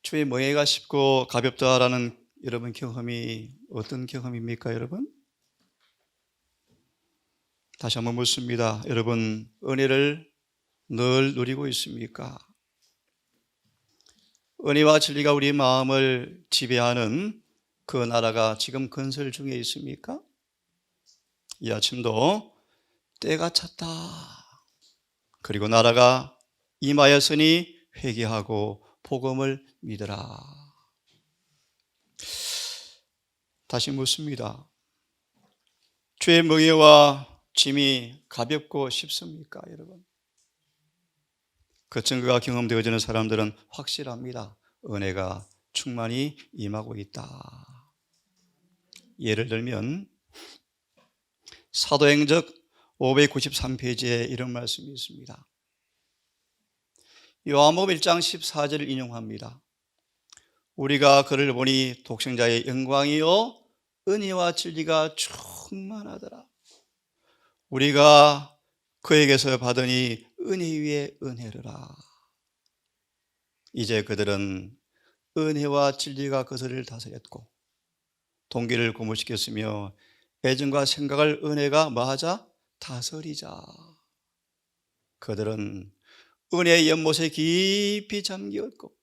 주의 멍에가 쉽고 가볍다라는 여러분 경험이 어떤 경험입니까, 여러분? 다시 한번 묻습니다. 여러분, 은혜를 늘 누리고 있습니까? 은혜와 진리가 우리 마음을 지배하는 그 나라가 지금 건설 중에 있습니까? 이 아침도 때가 찼다. 그리고 나라가 임하였으니 회개하고 복음을 믿으라. 다시 묻습니다. 주의 멍에와 짐이 가볍고 쉽습니까, 여러분? 그 증거가 경험되어지는 사람들은 확실합니다. 은혜가 충만히 임하고 있다. 예를 들면 사도행적 593페이지에 이런 말씀이 있습니다. 요한복음 1장 14절을 인용합니다. 우리가 그를 보니 독생자의 영광이요 은혜와 진리가 충만하더라. 우리가 그에게서 받으니 은혜 위에 은혜르라. 이제 그들은 은혜와 진리가 그들을 다스렸고 동기를 고무시켰으며 애정과 생각을 은혜가 뭐하자? 다스리자. 그들은 은혜의 연못에 깊이 잠기었고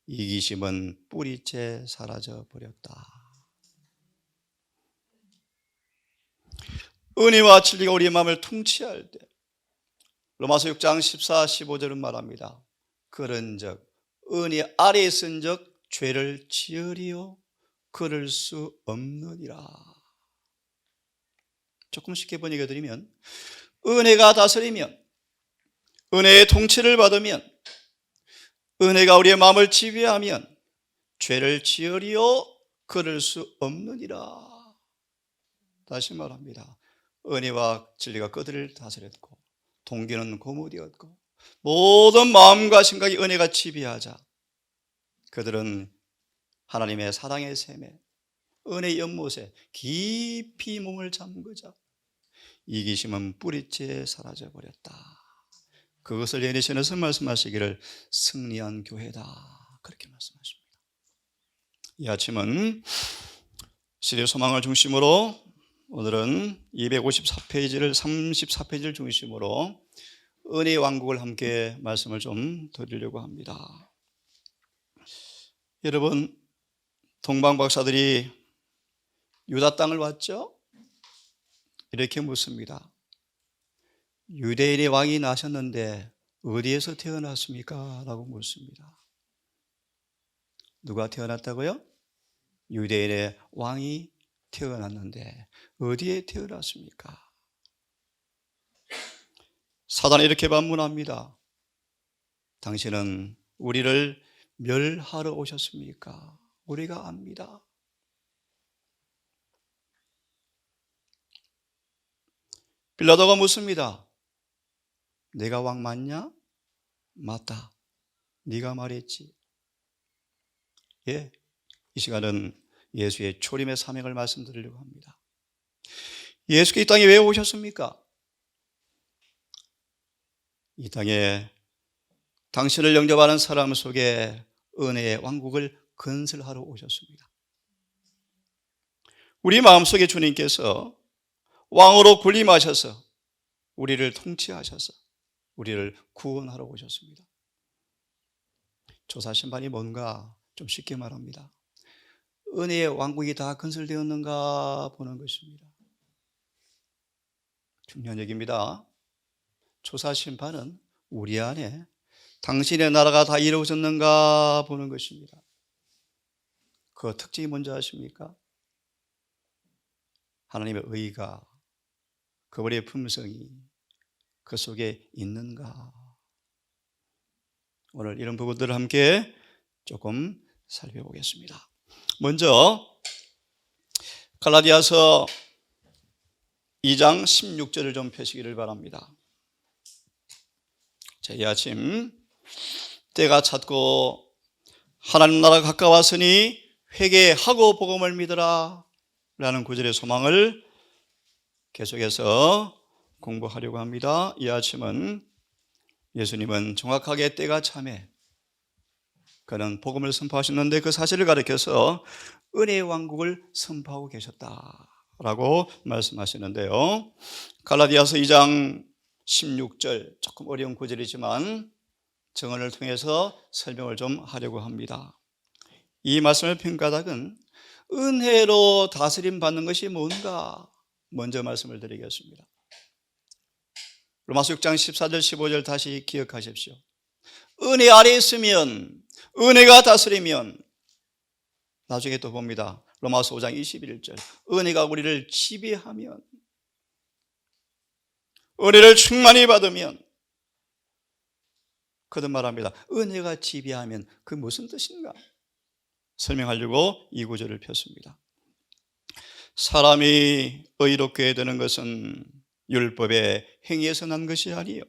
이기심은 뿌리채 사라져 버렸다. 은혜와 진리가 우리의 마음을 통치할 때 로마서 6장 14, 15절은 말합니다. 그런즉 은혜 아래에 쓴즉 죄를 지으리요 그럴 수 없느니라. 조금 쉽게 번역해 드리면 은혜가 다스리면, 은혜의 통치를 받으면, 은혜가 우리의 마음을 지배하면 죄를 지으리요 그럴 수 없느니라. 다시 말합니다. 은혜와 진리가 그들을 다스렸고 동기는 고무되었고 모든 마음과 생각이 은혜가 지배하자 그들은 하나님의 사랑의 샘에 은혜의 연못에 깊이 몸을 잠그자 이기심은 뿌리채 사라져 버렸다. 그것을 예리신에서 말씀하시기를 승리한 교회다. 그렇게 말씀하십니다. 이 아침은 시대 소망을 중심으로 오늘은 254페이지를 34페이지를 중심으로 은혜의 왕국을 함께 말씀을 좀 드리려고 합니다. 여러분, 동방 박사들이 유다 땅을 왔죠? 이렇게 묻습니다. 유대인의 왕이 나셨는데 어디에서 태어났습니까? 라고 묻습니다. 누가 태어났다고요? 유대인의 왕이 태어났는데 어디에 태어났습니까? 사단이 이렇게 반문합니다. 당신은 우리를 멸하러 오셨습니까? 우리가 압니다. 빌라도가 묻습니다. 내가 왕 맞냐? 맞다. 네가 말했지. 예, 이 시간은 예수의 초림의 사명을 말씀드리려고 합니다. 예수께 이 땅에 왜 오셨습니까? 이 땅에 당신을 영접하는 사람 속에 은혜의 왕국을 건설하러 오셨습니다. 우리 마음속에 주님께서 왕으로 군림하셔서 우리를 통치하셔서 우리를 구원하러 오셨습니다. 조사심판이 뭔가 좀 쉽게 말합니다. 은혜의 왕국이 다 건설되었는가 보는 것입니다. 중요한 얘기입니다. 조사심판은 우리 안에 당신의 나라가 다 이루어졌는가 보는 것입니다. 그 특징이 뭔지 아십니까? 하나님의 의가, 그분의 품성이 그 속에 있는가? 오늘 이런 부분들을 함께 조금 살펴보겠습니다. 먼저 갈라디아서 2장 16절을 좀 펴시기를 바랍니다. 자, 이 아침 때가 찼고 하나님 나라가 가까웠으니 회개하고 복음을 믿으라 라는 구절의 소망을 계속해서 공부하려고 합니다. 이 아침은 예수님은 정확하게 때가 참에 그는 복음을 선포하셨는데 그 사실을 가리켜서 은혜의 왕국을 선포하고 계셨다라고 말씀하시는데요. 갈라디아서 2장 16절, 조금 어려운 구절이지만 정언을 통해서 설명을 좀 하려고 합니다. 이 말씀의 평가닥은 은혜로 다스림 받는 것이 뭔가 먼저 말씀을 드리겠습니다. 로마서 6장 14절 15절 다시 기억하십시오. 은혜 아래 있으면, 은혜가 다스리면, 나중에 또 봅니다. 로마서 5장 21절, 은혜가 우리를 지배하면, 은혜를 충만히 받으면, 그런 말합니다. 은혜가 지배하면 그 무슨 뜻인가? 설명하려고 이 구절을 폈습니다. 사람이 의롭게 되는 것은 율법의 행위에서 난 것이 아니요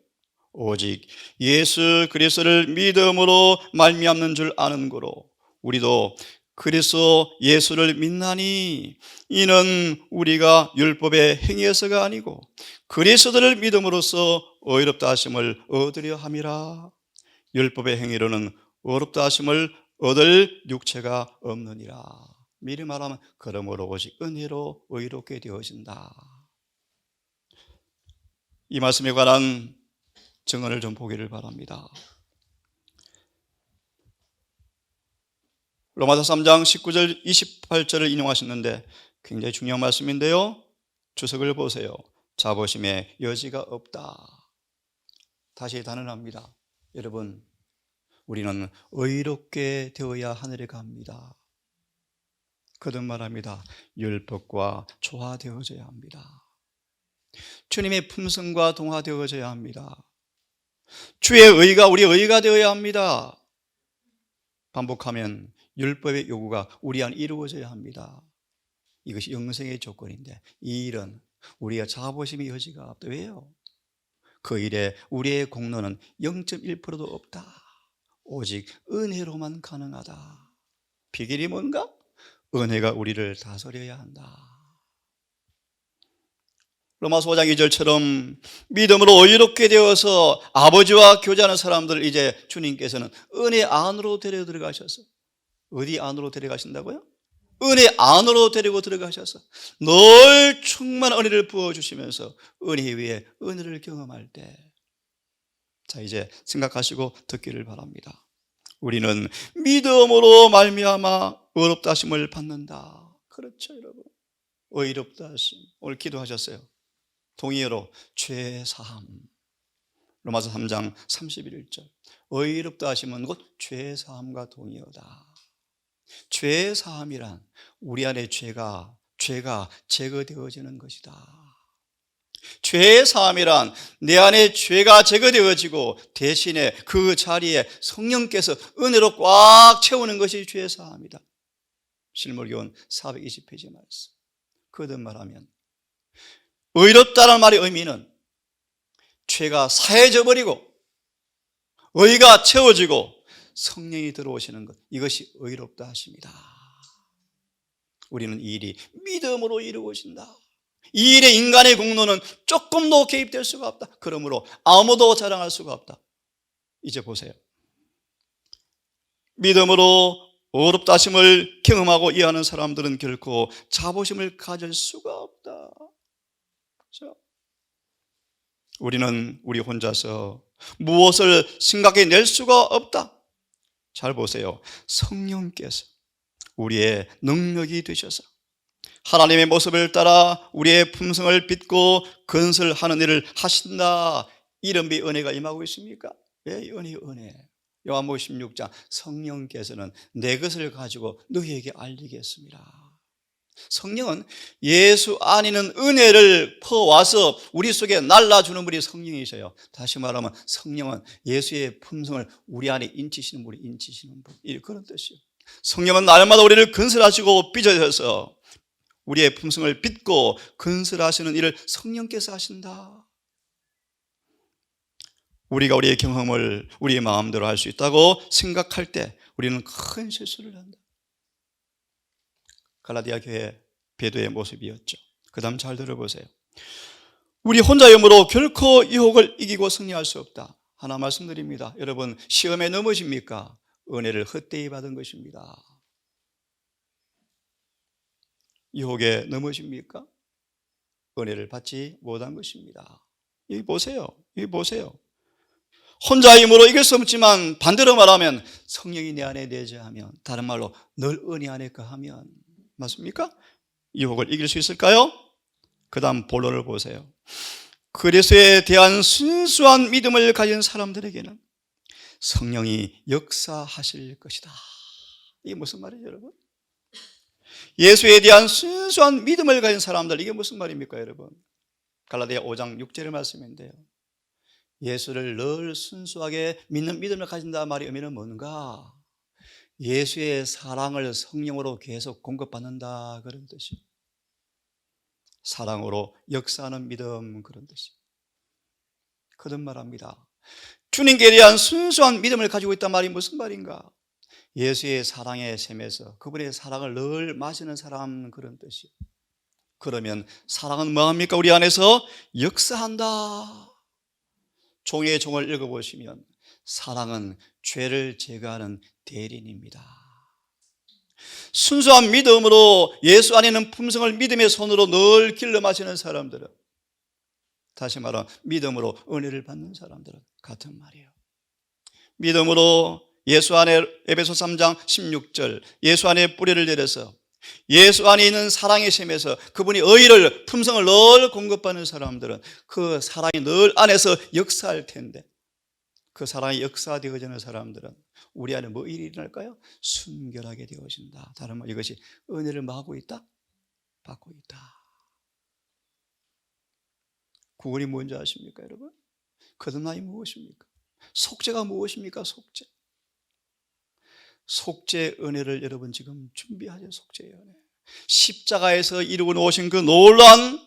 오직 예수 그리스도를 믿음으로 말미암는 줄 아는 거로 우리도 그리스도 예수를 믿나니 이는 우리가 율법의 행위에서가 아니고 그리스도를 믿음으로써 의롭다 하심을 얻으려 함이라. 율법의 행위로는 의롭다 하심을 얻을 육체가 없느니라. 미리 말하면 그러므로 오직 은혜로 의롭게 되어진다. 이 말씀에 관한 증언을 좀 보기를 바랍니다. 로마서 3장 19절 28절을 인용하셨는데 굉장히 중요한 말씀인데요. 주석을 보세요. 자부심의 여지가 없다. 다시 단언합니다. 여러분, 우리는 의롭게 되어야 하늘에 갑니다. 거듭 말합니다. 율법과 조화되어져야 합니다. 주님의 품성과 동화되어져야 합니다. 주의 의가 우리의 의가 되어야 합니다. 반복하면 율법의 요구가 우리 안에 이루어져야 합니다. 이것이 영생의 조건인데 이 일은 우리가 자부심의 여지가 없다. 왜요? 그 일에 우리의 공로는 0.1%도 없다. 오직 은혜로만 가능하다. 비결이 뭔가? 은혜가 우리를 다스려야 한다. 로마서 5장 2절처럼 믿음으로 의롭게 되어서 아버지와 교제하는 사람들 이제 주님께서는 은혜 안으로 데려 들어가셔서 어디 안으로 데려가신다고요? 은혜 안으로 데리고 들어가셔서 늘 충만한 은혜를 부어주시면서 은혜 위에 은혜를 경험할 때 자 이제 생각하시고 듣기를 바랍니다. 우리는 믿음으로 말미암아 의롭다 하심을 받는다. 그렇죠 여러분. 의롭다 하심 오늘 기도하셨어요. 동의어로 죄사함. 로마서 3장 31절 의롭다 하심은 곧 죄사함과 동의어다. 죄사함이란 우리 안에 죄가 제거되어지는 것이다. 죄사함이란 내 안에 죄가 제거되어지고 대신에 그 자리에 성령께서 은혜로 꽉 채우는 것이 죄사함이다. 실물교훈 420페이지 말씀. 거듭 말하면 의롭다는 말의 의미는 죄가 사해져 버리고 의가 채워지고 성령이 들어오시는 것, 이것이 의롭다 하십니다. 우리는 이 일이 믿음으로 이루어진다. 이 일에 인간의 공로는 조금도 개입될 수가 없다. 그러므로 아무도 자랑할 수가 없다. 이제 보세요. 믿음으로 의롭다 하심을 경험하고 이해하는 사람들은 결코 자부심을 가질 수가 없다. 그렇죠? 우리는 우리 혼자서 무엇을 생각해낼 수가 없다. 잘 보세요. 성령께서 우리의 능력이 되셔서 하나님의 모습을 따라 우리의 품성을 빚고 건설하는 일을 하신다. 이런 비 은혜가 임하고 있습니까? 왜 은혜? 요한복음 16장 성령께서는 내 것을 가지고 너희에게 알리겠습니다. 성령은 예수 안에는 은혜를 퍼와서 우리 속에 날라주는 분이 성령이셔요. 다시 말하면 성령은 예수의 품성을 우리 안에 인치시는 분이 인치시는 분. 그런 뜻이에요. 성령은 날마다 우리를 건설하시고 빚어져서 우리의 품성을 빚고 건설하시는 일을 성령께서 하신다. 우리가 우리의 경험을 우리의 마음대로 할 수 있다고 생각할 때 우리는 큰 실수를 한다. 갈라디아 교회 베드로의 모습이었죠. 그 다음 잘 들어보세요. 우리 혼자의 힘으로 결코 유혹을 이기고 승리할 수 없다. 하나 말씀드립니다. 여러분 시험에 넘으십니까? 은혜를 헛되이 받은 것입니다. 유혹에 넘어집니까? 은혜를 받지 못한 것입니다. 여기 보세요. 여기 보세요. 혼자 힘으로 이길 수 없지만 반대로 말하면 성령이 내 안에 내재하면, 다른 말로 늘 은혜 안에 거하면, 맞습니까? 유혹을 이길 수 있을까요? 그 다음 본론을 보세요. 그리스도에 대한 순수한 믿음을 가진 사람들에게는 성령이 역사하실 것이다. 이게 무슨 말이죠, 여러분? 예수에 대한 순수한 믿음을 가진 사람들, 이게 무슨 말입니까, 여러분? 갈라디아 5장 6절의 말씀인데요. 예수를 늘 순수하게 믿는 믿음을 가진다 말의 의미는 뭔가? 예수의 사랑을 성령으로 계속 공급받는다, 그런 뜻이에요. 사랑으로 역사하는 믿음, 그런 뜻이에요. 그런 말합니다. 주님께 대한 순수한 믿음을 가지고 있단 말이 무슨 말인가? 예수의 사랑의 샘에서 그분의 사랑을 늘 마시는 사람, 그런 뜻이에요. 그러면 사랑은 뭐합니까? 우리 안에서 역사한다. 종의 종을 읽어보시면 사랑은 죄를 제거하는 대리인입니다. 순수한 믿음으로 예수 안에 있는 품성을 믿음의 손으로 늘 길러 마시는 사람들은, 다시 말하면 믿음으로 은혜를 받는 사람들은 같은 말이에요. 믿음으로 예수 안에, 에베소 3장 16절, 예수 안에 뿌리를 내려서 예수 안에 있는 사랑의 샘에서 그분이 의를, 품성을 늘 공급받는 사람들은 그 사랑이 늘 안에서 역사할 텐데, 그 사랑이 역사되어지는 사람들은 우리 안에 뭐 일이 일어날까요? 순결하게 되어진다. 다른 말, 이것이 은혜를 뭐 하고 있다? 받고 있다. 구원이 뭔지 아십니까, 여러분? 거듭남이 무엇입니까? 속죄가 무엇입니까? 속죄. 속죄 은혜를 여러분 지금 준비하죠. 속죄의 은혜. 십자가에서 이루고 오신 그 놀라운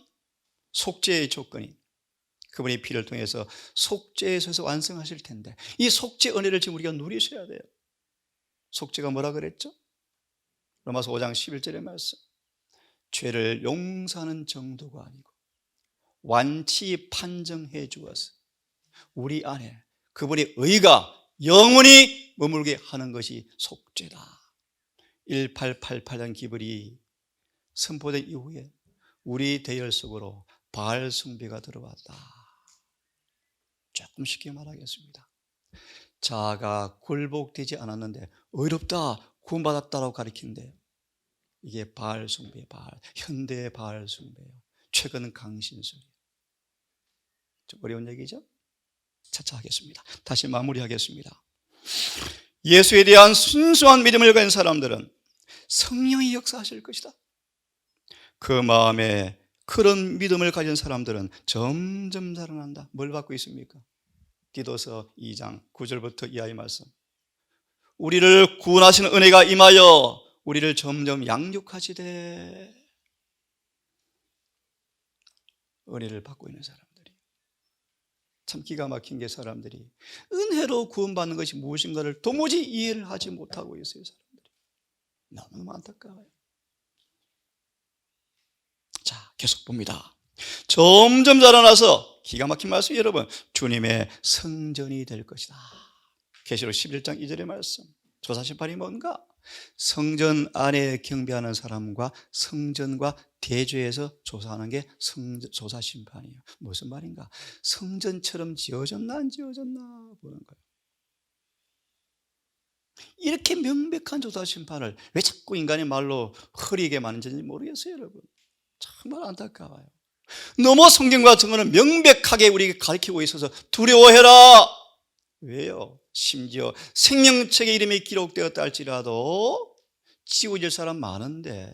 속죄의 조건이 그분의 피를 통해서 속죄에서 완성하실 텐데, 이 속죄 은혜를 지금 우리가 누리셔야 돼요. 속죄가 뭐라 그랬죠? 로마서 5장 11절의 말씀. 죄를 용서하는 정도가 아니고 완치 판정해 주어서 우리 안에 그분의 의가 영원히 머물게 하는 것이 속죄다. 1888년 기벌이 선포된 이후에 우리 대열 속으로 바알 숭배가 들어왔다. 조금 쉽게 말하겠습니다. 자아가 굴복되지 않았는데 의롭다, 구원받았다라고 가리킨대요. 이게 바알 숭배, 바알, 현대의 바알 숭배예요. 최근 강신술이에요. 좀 어려운 얘기죠? 차차 하겠습니다. 다시 마무리하겠습니다. 예수에 대한 순수한 믿음을 가진 사람들은 성령이 역사하실 것이다. 그 마음에 그런 믿음을 가진 사람들은 점점 자라난다. 뭘 받고 있습니까? 디도서 2장 9절부터 이하의 말씀. 우리를 구원하시는 은혜가 임하여 우리를 점점 양육하시되, 은혜를 받고 있는 사람들이 참 기가 막힌 게, 사람들이 은혜로 구원받는 것이 무엇인가를 도무지 이해를 하지 못하고 있어요. 사람들이 너무 안타까워요. 자, 계속 봅니다. 점점 자라나서, 기가 막힌 말씀, 여러분, 주님의 성전이 될 것이다. 계시록 11장 2절의 말씀. 조사심판이 뭔가? 성전 안에 경배하는 사람과 성전과 대조해서 조사하는 게 조사심판이에요. 무슨 말인가? 성전처럼 지어졌나 안 지어졌나 보는 거예요. 이렇게 명백한 조사심판을 왜 자꾸 인간의 말로 흐리게 만드는지 모르겠어요, 여러분. 정말 안타까워요. 너무 성경과 증거는 명백하게 우리에게 가르치고 있어서 두려워해라. 왜요? 심지어 생명책의 이름이 기록되었다 할지라도 지워질 사람 많은데,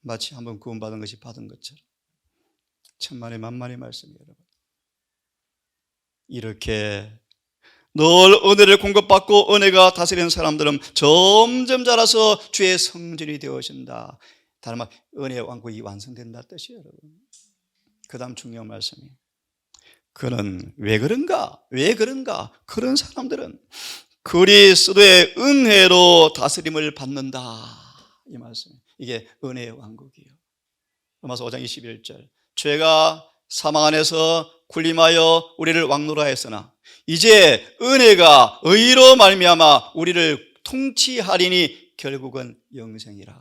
마치 한번 구원받은 것이 받은 것처럼. 천만의 만만의 말씀이에요, 여러분. 이렇게 늘 은혜를 공급받고 은혜가 다스리는 사람들은 점점 자라서 주의 성전이 되어진다. 다른 말, 은혜의 왕국이 완성된다 뜻이에요, 여러분. 그 다음 중요한 말씀이, 그는 왜 그런가? 왜 그런가? 그런 사람들은 그리스도의 은혜로 다스림을 받는다. 이 말씀, 이게 은혜의 왕국이에요. 로마서 5장 21절. 죄가 사망 안에서 군림하여 우리를 왕노라 했으나 이제 은혜가 의로 말미암아 우리를 통치하리니 결국은 영생이라.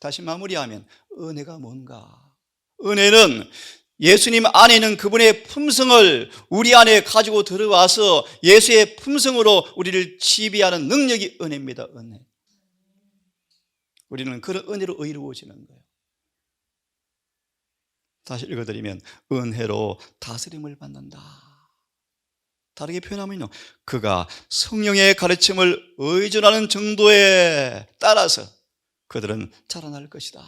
다시 마무리하면 은혜가 뭔가? 은혜는 예수님 안에 있는 그분의 품성을 우리 안에 가지고 들어와서 예수의 품성으로 우리를 지배하는 능력이 은혜입니다. 은혜. 우리는 그런 은혜로 의로워지는 거예요. 다시 읽어드리면 은혜로 다스림을 받는다. 다르게 표현하면요, 그가 성령의 가르침을 의존하는 정도에 따라서 그들은 자라날 것이다.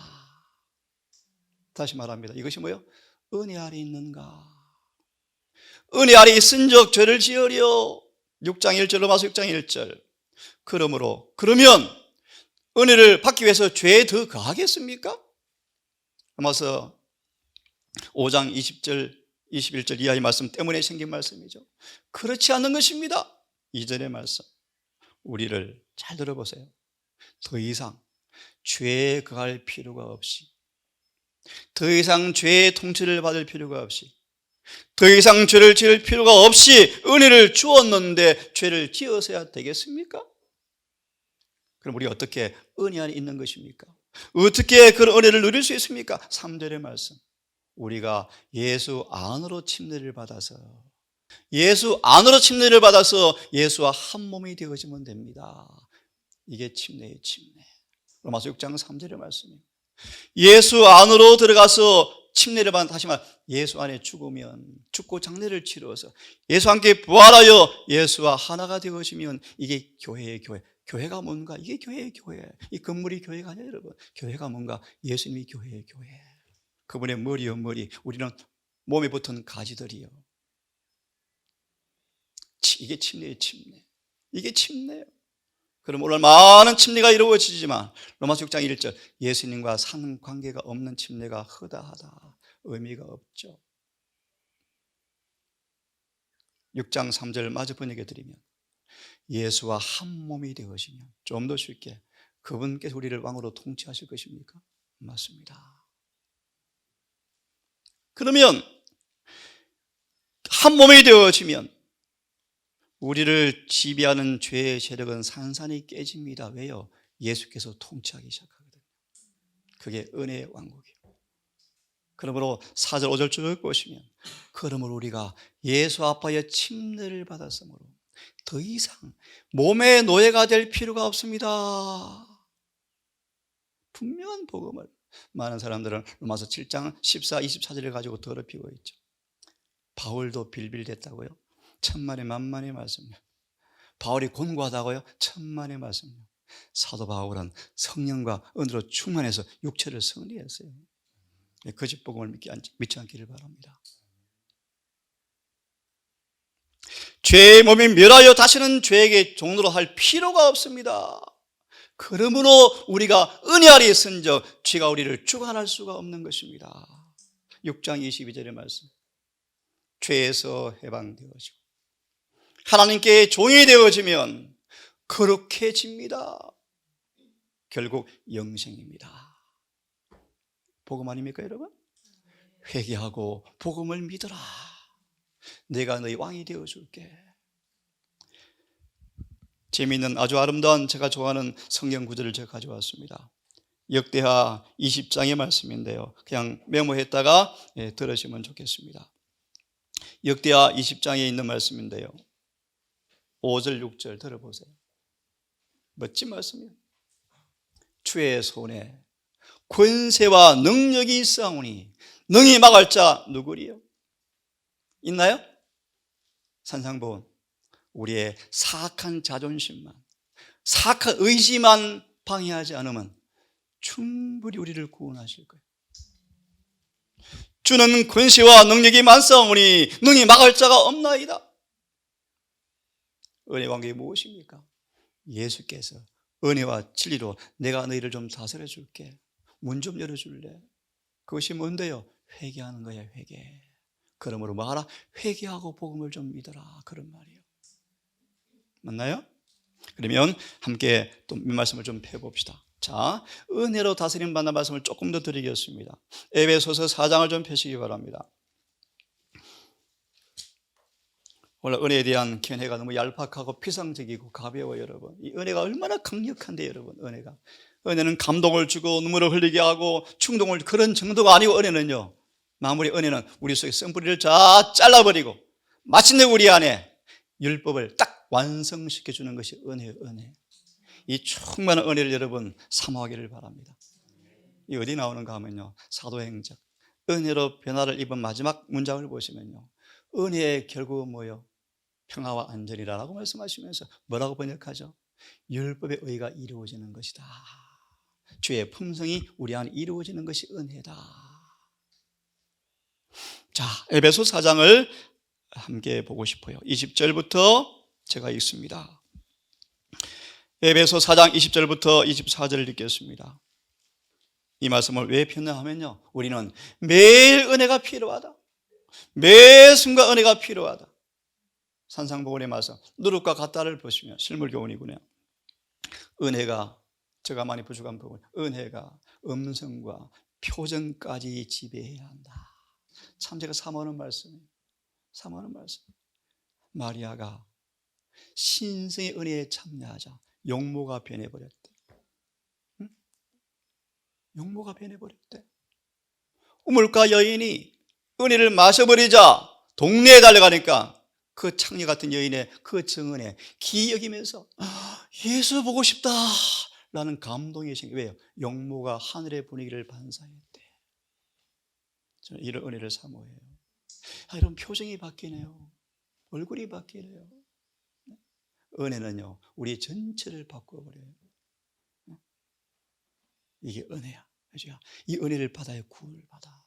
다시 말합니다. 이것이 뭐예요? 은혜 아래 있는가? 은혜 아래 있은즉 죄를 지으려. 6장 1절, 로마서 6장 1절. 그러면 은혜를 받기 위해서 죄에 더 가하겠습니까? 로마서 5장 20절, 21절 이하의 말씀 때문에 생긴 말씀이죠. 그렇지 않는 것입니다. 이전의 말씀, 우리를 잘 들어보세요. 더 이상 죄에 거할 필요가 없이, 더 이상 죄의 통치를 받을 필요가 없이, 더 이상 죄를 지을 필요가 없이 은혜를 주었는데 죄를 지어서야 되겠습니까? 그럼 우리가 어떻게 은혜 안에 있는 것입니까? 어떻게 그런 은혜를 누릴 수 있습니까? 3절의 말씀, 우리가 예수 안으로 침례를 받아서 예수와 한 몸이 되어지면 됩니다. 이게 침례예요, 침례. 로마서 6장 3절의 말씀이에요. 예수 안으로 들어가서 침례를 받는, 다시 말해 예수 안에 죽고 장례를 치러서 예수와 함께 부활하여 예수와 하나가 되어지면 이게 교회의 교회. 교회가 뭔가? 이게 교회의 교회. 이 건물이 교회가 아니에요, 여러분. 교회가 뭔가? 예수님이 교회의 교회. 그분의 머리요 머리, 우리는 몸에 붙은 가지들이요. 이게 침례예요, 침례. 이게 침례예요. 그럼 오늘 많은 침례가 이루어지지만 로마서 6장 1절, 예수님과 상관계가 없는 침례가 허다하다, 의미가 없죠. 6장 3절 마저 번역해 드리면 예수와 한 몸이 되어지면, 좀 더 쉽게, 그분께서 우리를 왕으로 통치하실 것입니까? 맞습니다. 그러면 한 몸이 되어지면 우리를 지배하는 죄의 세력은 산산이 깨집니다. 왜요? 예수께서 통치하기 시작하거든요. 그게 은혜의 왕국이에요. 그러므로 4절 5절 쭉 보시면, 그러므로 우리가 예수 아파의 침례를 받았으므로 더 이상 몸의 노예가 될 필요가 없습니다. 분명한 복음을 많은 사람들은 로마서 7장 14, 24절을 가지고 더럽히고 있죠. 바울도 빌빌댔다고요? 천만의 만만의 말씀이요. 바울이 곤고하다고요? 천만의 말씀이요. 사도 바울은 성령과 은혜로 충만해서 육체를 승리했어요. 거짓 복음을 믿지 않기를 바랍니다. 죄의 몸이 멸하여 다시는 죄에게 종로로 할 필요가 없습니다. 그러므로 우리가 은혜 아래 있은즉 죄가 우리를 주관할 수가 없는 것입니다. 6장 22절의 말씀, 죄에서 해방되어지고 하나님께 종이 되어지면 거룩해집니다. 결국 영생입니다. 복음 아닙니까, 여러분? 회개하고 복음을 믿어라. 내가 너희 왕이 되어줄게. 재미있는, 아주 아름다운, 제가 좋아하는 성경 구절을 제가 가져왔습니다. 역대하 20장의 말씀인데요, 그냥 메모했다가 들으시면 좋겠습니다. 역대하 20장에 있는 말씀인데요, 5절 6절 들어보세요. 멋진 말씀이에요. 주의 손에 권세와 능력이 있사오니 능히 막을 자 누구리요? 있나요? 산상보온, 우리의 사악한 자존심만, 사악한 의지만 방해하지 않으면 충분히 우리를 구원하실 거예요. 주는 권세와 능력이 많사오니 능히 막을 자가 없나이다. 은혜 관계가 무엇입니까? 예수께서 은혜와 진리로 내가 너희를 좀 다스려 줄게, 문 좀 열어줄래? 그것이 뭔데요? 회개하는 거야, 회개. 그러므로 뭐하라? 회개하고 복음을 좀 믿어라, 그런 말이에요. 맞나요? 그러면 함께 또 말씀을 좀 펴봅시다. 자, 은혜로 다스림 받는 말씀을 조금 더 드리겠습니다. 에베소서 4장을 좀 펴시기 바랍니다. 오늘 은혜에 대한 견해가 너무 얄팍하고 피상적이고 가벼워요, 여러분. 이 은혜가 얼마나 강력한데, 여러분. 은혜는 감동을 주고 눈물을 흘리게 하고 충동을, 그런 정도가 아니고, 은혜는요, 마무리 은혜는 우리 속에 쓴뿌리를 다 잘라버리고 마침내 우리 안에 율법을 딱 완성시켜 주는 것이 은혜예요. 은혜. 이 충만한 은혜를 여러분 사모하기를 바랍니다. 이 어디 나오는가 하면요, 사도행전 은혜로 변화를 입은 마지막 문장을 보시면요, 은혜의 결국은 뭐예요? 평화와 안전이라고 말씀하시면서 뭐라고 번역하죠? 율법의 의가 이루어지는 것이다. 주의 품성이 우리 안에 이루어지는 것이 은혜다. 자, 에베소 4장을 함께 보고 싶어요. 20절부터 제가 읽습니다. 에베소 4장 20절부터 24절을 읽겠습니다. 이 말씀을 왜 폈냐하면요, 우리는 매일 은혜가 필요하다. 매 순간 은혜가 필요하다. 산상보건의 말씀 누룩과 같다를 보시면 실물교훈이군요. 은혜가, 제가 많이 부족한 부분, 은혜가 음성과 표정까지 지배해야 한다. 참 제가 사모하는 말씀이에요. 사모하는 말씀. 마리아가 신성의 은혜에 참여하자 용모가 변해버렸대. 응? 용모가 변해버렸대. 우물가 여인이 은혜를 마셔버리자 동네에 달려가니까 그 창녀 같은 여인의 그 증언에 기여기면서 예수 보고 싶다 라는 감동이 생겨. 왜요? 용모가 하늘의 분위기를 반사했대. 저는 이런 은혜를 사모해요. 이런 표정이 바뀌네요. 얼굴이 바뀌네요. 은혜는요, 우리 전체를 바꿔버려요. 이게 은혜야. 이 은혜를 받아야 구원을 받아.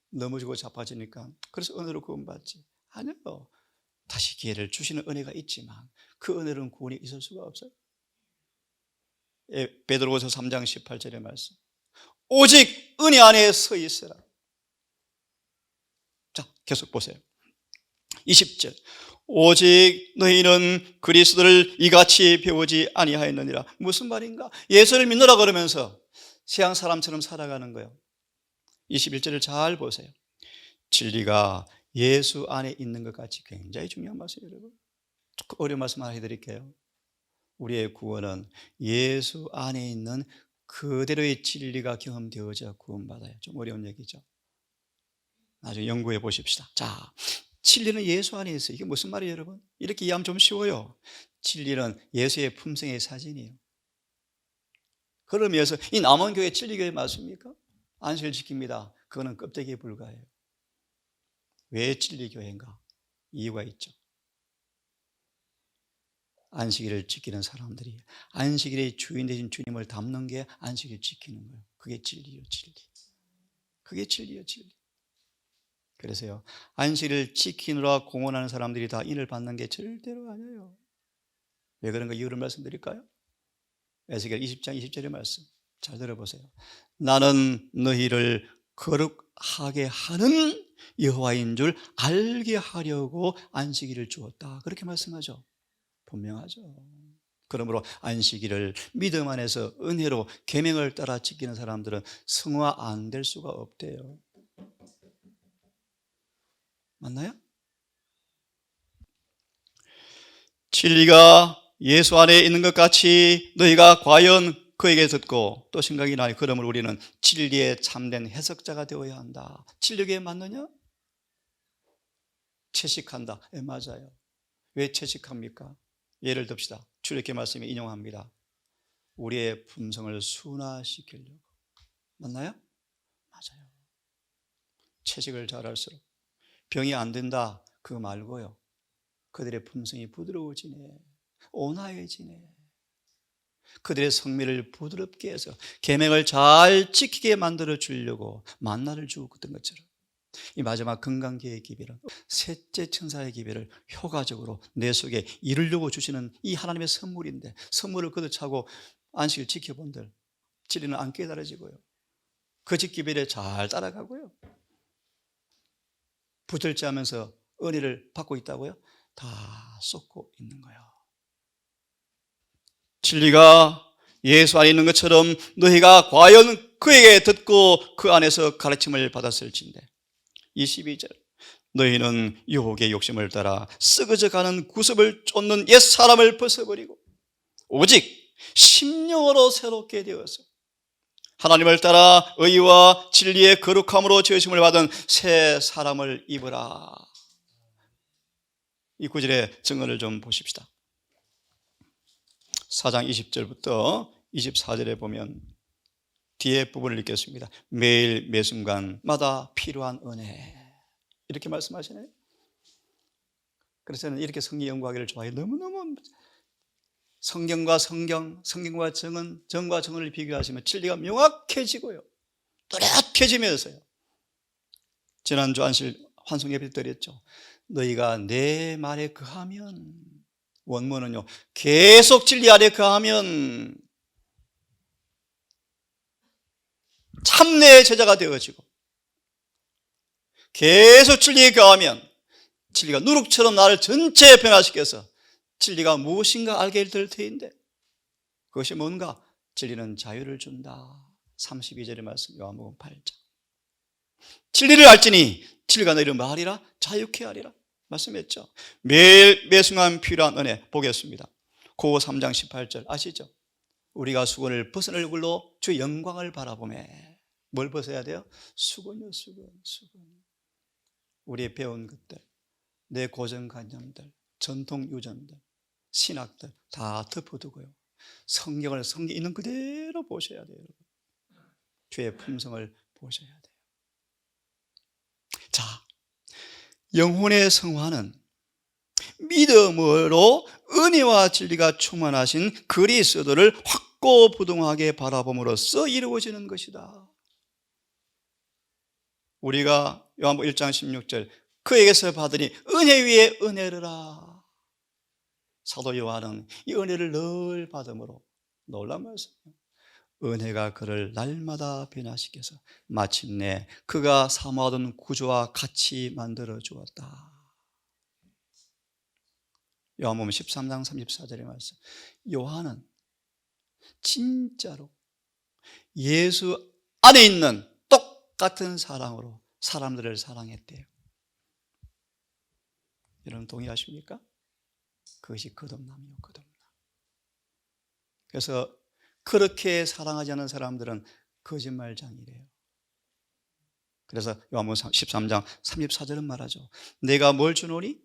넘어지고 자빠지니까 그래서 은혜로 구원받지. 아니요. 다시 기회를 주시는 은혜가 있지만 그 은혜로는 구원이 있을 수가 없어요. 베드로후서 3장 18절의 말씀. 오직 은혜 안에 서 있으라. 자, 계속 보세요. 20절. 오직 너희는 그리스도를 이같이 배우지 아니하였느니라. 무슨 말인가? 예수를 믿노라 그러면서 세상 사람처럼 살아가는 거예요. 21절을 잘 보세요. 진리가 예수 안에 있는 것 같이. 굉장히 중요한 말씀이에요, 여러분. 어려운 말씀 하나 해드릴게요. 우리의 구원은 예수 안에 있는 그대로의 진리가 경험되어져 구원받아요. 좀 어려운 얘기죠. 나중에 연구해 보십시다. 자, 진리는 예수 안에 있어요. 이게 무슨 말이에요, 여러분? 이렇게 이해하면 좀 쉬워요. 진리는 예수의 품성의 사진이에요. 그러면서 이 남원교회 진리교회 맞습니까? 안식을 지킵니다. 그거는 껍데기에 불과해요. 왜 진리교회인가? 이유가 있죠. 안식일을 지키는 사람들이 안식일의 주인 되신 주님을 닮는 게 안식일 지키는 거예요. 그게 진리요, 진리. 그게 진리요, 진리. 그래서요, 안식일을 지키느라 공헌하는 사람들이 다 인을 받는 게 절대로 아니에요. 왜 그런가 이유를 말씀드릴까요? 에스겔 20장 20절의 말씀 잘 들어보세요. 나는 너희를 거룩하게 하는 여호와인 줄 알게 하려고 안식일을 주었다. 그렇게 말씀하죠. 분명하죠. 그러므로 안식일을 믿음 안에서 은혜로 계명을 따라 지키는 사람들은 성화 안 될 수가 없대요. 맞나요? 진리가 예수 안에 있는 것 같이 너희가 과연 그에게 듣고, 또 생각이 나요. 그러므로 우리는 진리에 참된 해석자가 되어야 한다. 진리에 맞느냐? 채식한다. 네, 맞아요. 왜 채식합니까? 예를 듭시다. 출애굽기 말씀에 인용합니다. 우리의 품성을 순화시키려고. 맞나요? 맞아요. 채식을 잘할수록 병이 안 된다 그거 말고요, 그들의 품성이 부드러워지네, 온화해지네. 그들의 성미를 부드럽게 해서 계명을 잘 지키게 만들어 주려고 만나를 주었던 것처럼 이 마지막 건강계의 기별은 셋째 천사의 기별을 효과적으로 내 속에 이루려고 주시는 이 하나님의 선물인데, 선물을 거듭차고 안식을 지켜본들 진리는 안 깨달아지고요, 그 직기별에 잘 따라가고요, 부절제 하면서 은혜를 받고 있다고요? 다 쏟고 있는 거예요. 진리가 예수 안에 있는 것처럼 너희가 과연 그에게 듣고 그 안에서 가르침을 받았을진데. 22절. 너희는 유혹의 욕심을 따라 썩어져가는 구습을 쫓는 옛 사람을 벗어버리고 오직 심령으로 새롭게 되어서 하나님을 따라 의와 진리의 거룩함으로 지으심을 받은 새 사람을 입으라. 이 구절의 증언을 좀 보십시다. 4장 20절부터 24절에 보면 뒤에 부분을 읽겠습니다. 매일 매순간마다 필요한 은혜, 이렇게 말씀하시네요. 그래서 저는 이렇게 성경 연구하기를 좋아해요. 너무너무 성경과 정은, 정과 정을 비교하시면 진리가 명확해지고요, 뚜렷해지면서요. 지난주 환송 예배 때 드렸죠. 너희가 내 말에 거하면, 원문은요, 계속 진리 아래 거하면 참내의 제자가 되어지고, 계속 진리에 거하면 진리가 누룩처럼 나를 전체 변화시켜서 진리가 무엇인가 알게 될 터인데, 그것이 뭔가? 진리는 자유를 준다. 32절의 말씀, 요한복음 8장. 진리를 알지니 진리가 너희를 말이라 자유케 하리라 말씀했죠. 매일 매순간 필요한 은혜 보겠습니다. 고 3장 18절 아시죠? 우리가 수건을 벗은 얼굴로 주의 영광을 바라보며, 뭘 벗어야 돼요? 수건이요, 수건. 우리의 배운 것들, 내 고정관념들, 전통 유전들, 신학들 다 덮어두고요, 성경을 성경 있는 그대로 보셔야 돼요. 주의 품성을 보셔야 돼요. 자, 영혼의 성화는 믿음으로 은혜와 진리가 충만하신 그리스도를 확고부동하게 바라봄으로써 이루어지는 것이다. 우리가 요한복음 1장 16절 그에게서 받으니 은혜 위에 은혜르라. 사도 요한은 이 은혜를 늘 받음으로 놀란 말씀이에요. 은혜가 그를 날마다 변화시켜서 마침내 그가 사모하던 구주와 같이 만들어 주었다. 요한복음 13장 34절의 말씀. 요한은 진짜로 예수 안에 있는 똑같은 사랑으로 사람들을 사랑했대요. 여러분 동의하십니까? 그것이 거듭남이요, 거듭남. 그래서 그렇게 사랑하지 않는 사람들은 거짓말장이래요. 그래서 요한복음 13장 34절은 말하죠. 내가 뭘 주노니?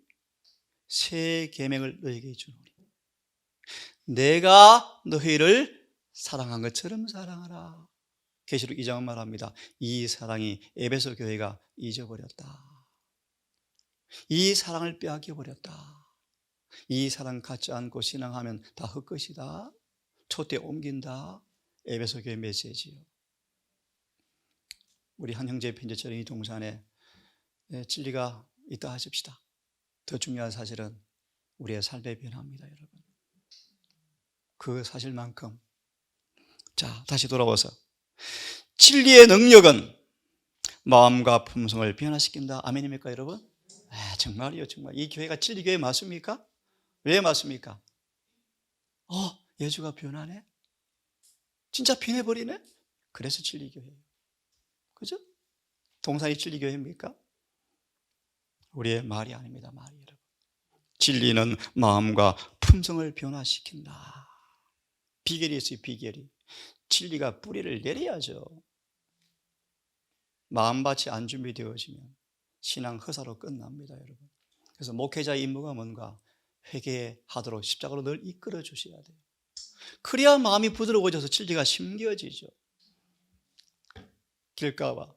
새 계명을 너희에게 주노니 내가 너희를 사랑한 것처럼 사랑하라. 계시록 2장은 말합니다. 이 사랑이 에베소 교회가 잊어버렸다. 이 사랑을 빼앗겨버렸다. 이 사랑 갖지 않고 신앙하면 다 헛것이다. 촛대 옮긴다. 에베소 교회 메시지요. 우리 한 형제의 편지처럼 이 동산에 진리가 있다 하십시다. 더 중요한 사실은 우리의 삶의 변화입니다, 여러분. 그 사실만큼. 자, 다시 돌아와서 진리의 능력은 마음과 품성을 변화시킨다. 아멘입니까, 여러분? 정말이요, 정말. 이 교회가 진리교회 맞습니까? 왜 맞습니까? 예주가 변하네? 진짜 변해버리네? 그래서 진리교회예요. 그죠? 동산이 진리교회입니까? 우리의 말이 아닙니다, 말이 여러분. 진리는 마음과 품성을 변화시킨다. 비결이 있어요, 비결이. 진리가 뿌리를 내려야죠. 마음밭이 안 준비되어지면 신앙 허사로 끝납니다, 여러분. 그래서 목회자의 임무가 뭔가? 회개하도록 십자가로 늘 이끌어 주셔야 돼요. 그래야 마음이 부드러워져서 진리가 심겨지죠. 길가와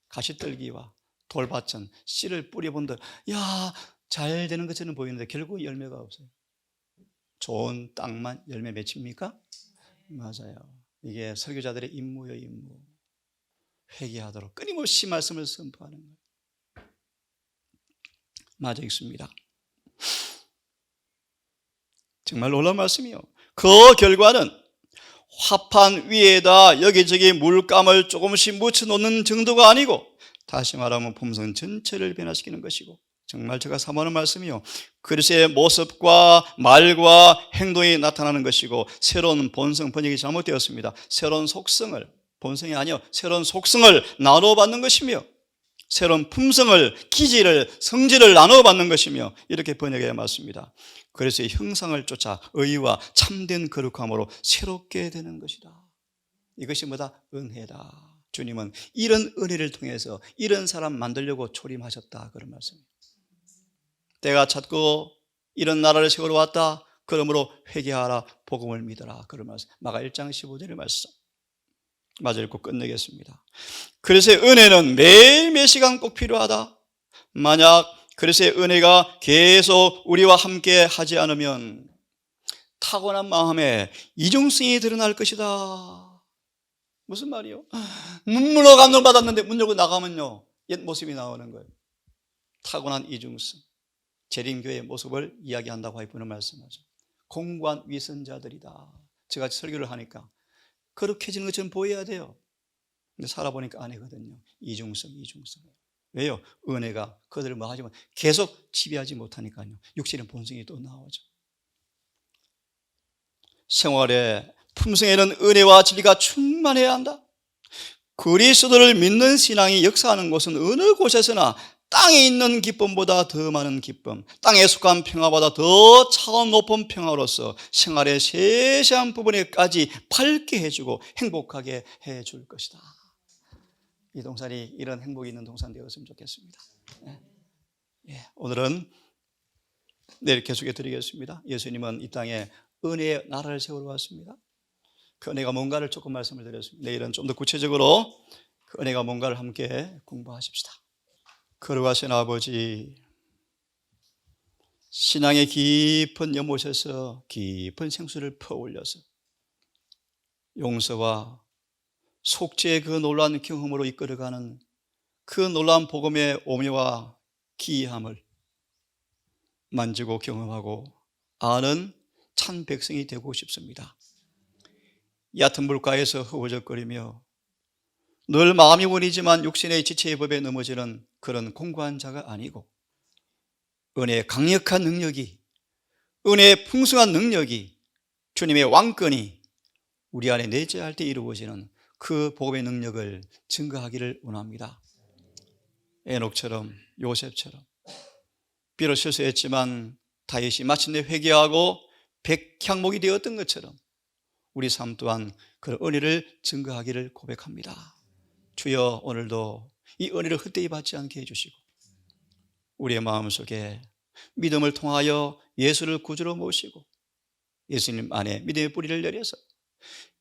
가시떨기와 돌밭은 씨를 뿌려본들 잘 되는 것처럼 보이는데 결국 열매가 없어요. 좋은 땅만 열매 맺힙니까? 맞아요. 이게 설교자들의 임무예요, 임무. 회개하도록 끊임없이 말씀을 선포하는 거예요. 맞아 있습니다. 정말 놀라운 말씀이요. 그 결과는 화판 위에다 여기저기 물감을 조금씩 묻혀놓는 정도가 아니고, 다시 말하면 품성 전체를 변화시키는 것이고, 정말 제가 사모하는 말씀이요, 그리스도의 모습과 말과 행동이 나타나는 것이고, 새로운 본성, 번역이 잘못되었습니다. 새로운 속성을, 본성이 아니요 새로운 속성을 나눠받는 것이며, 새로운 품성을, 기질을, 성질을 나누어 받는 것이며 이렇게 번역해야 맞습니다. 그래서 형상을 쫓아 의와 참된 거룩함으로 새롭게 되는 것이다. 이것이 뭐다? 은혜다. 주님은 이런 은혜를 통해서 이런 사람 만들려고 초림하셨다, 그런 말씀입니다. 때가 찼고 이런 나라를 세우러 왔다, 그러므로 회개하라, 복음을 믿어라, 그런 말씀. 마가 1장 15절의 말씀 마저 읽고 끝내겠습니다. 그래서 은혜는 매일 몇 시간 꼭 필요하다. 만약 그래서의 은혜가 계속 우리와 함께 하지 않으면 타고난 마음에 이중성이 드러날 것이다. 무슨 말이요? 눈물로 감동받았는데 문 열고 나가면요, 옛 모습이 나오는 거예요. 타고난 이중성, 재림교회의 모습을 이야기한다고 하이프는 말씀하죠. 공고한 위선자들이다. 저같이 설교를 하니까 거룩해지는 것처럼 보여야 돼요. 근데 살아보니까 아니거든요. 이중성. 왜요? 은혜가 그들을 뭐 하지만 계속 지배하지 못하니까요. 육신의 본성이 또 나오죠. 생활의 품성에는 은혜와 진리가 충만해야 한다. 그리스도를 믿는 신앙이 역사하는 곳은 어느 곳에서나 땅에 있는 기쁨보다 더 많은 기쁨, 땅에 속한 평화보다 더 차원 높은 평화로서 생활의 세세한 부분에까지 밝게 해주고 행복하게 해줄 것이다. 이 동산이 이런 행복이 있는 동산 되었으면 좋겠습니다. 오늘은 내일 계속해 드리겠습니다. 예수님은 이 땅에 은혜의 나라를 세우러 왔습니다. 그 은혜가 뭔가를 조금 말씀을 드렸습니다. 내일은 좀 더 구체적으로 그 은혜가 뭔가를 함께 공부하십시다. 거룩하신 아버지, 신앙의 깊은 연못에서 깊은 생수를 퍼올려서 용서와 속죄의 그 놀라운 경험으로 이끌어가는 그 놀라운 복음의 오묘와 기이함을 만지고 경험하고 아는 참 백성이 되고 싶습니다. 얕은 물가에서 허우적거리며 늘 마음이 원이지만 육신의 지체의 법에 넘어지는 그런 공고한 자가 아니고 은혜의 강력한 능력이, 은혜의 풍성한 능력이, 주님의 왕권이 우리 안에 내재할 때 이루어지는 그 복음의 능력을 증거하기를 원합니다. 에녹처럼, 요셉처럼 비록 실수했지만 다윗이 마침내 회개하고 백향목이 되었던 것처럼 우리 삶 또한 그 은혜를 증거하기를 고백합니다. 주여, 오늘도 이 은혜를 헛되이 받지 않게 해주시고 우리의 마음속에 믿음을 통하여 예수를 구주로 모시고 예수님 안에 믿음의 뿌리를 내려서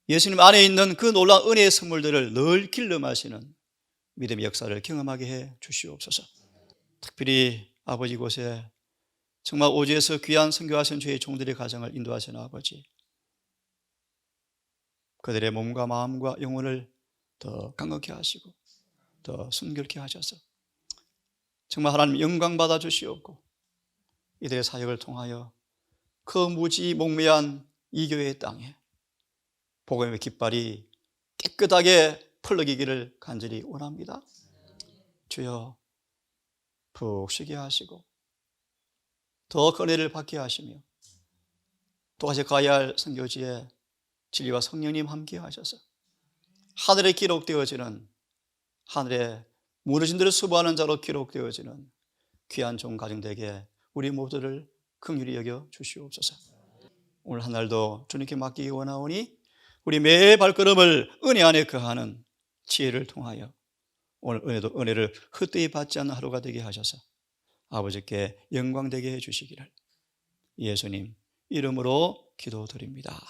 예수님 안에 있는 그 놀라운 은혜의 선물들을 늘 길러 마시는 믿음의 역사를 경험하게 해 주시옵소서. 특별히 아버지 곳에 정말 오주에서 귀한 선교하신 주의 종들의 가정을 인도하시는 아버지, 그들의 몸과 마음과 영혼을 더 강건케 하시고 더 순결케 하셔서 정말 하나님 영광 받아 주시옵고 이들의 사역을 통하여 그 무지몽매한 이 교회의 땅에 복음의 깃발이 깨끗하게 펄럭이기를 간절히 원합니다. 주여, 푹 쉬게 하시고 더 은혜를 받게 하시며 또다시 가야 할 선교지에 진리와 성령님 함께 하셔서 하늘에 기록되어지는, 하늘에 무너진 데를 수고하는 자로 기록되어지는 귀한 종 가정되게 우리 모두를 긍휼히 여겨 주시옵소서. 오늘 한 날도 주님께 맡기기 원하오니 우리 매 발걸음을 은혜 안에 거하는 지혜를 통하여 오늘 은혜를 헛되이 받지 않는 하루가 되게 하셔서 아버지께 영광되게 해 주시기를 예수님 이름으로 기도드립니다.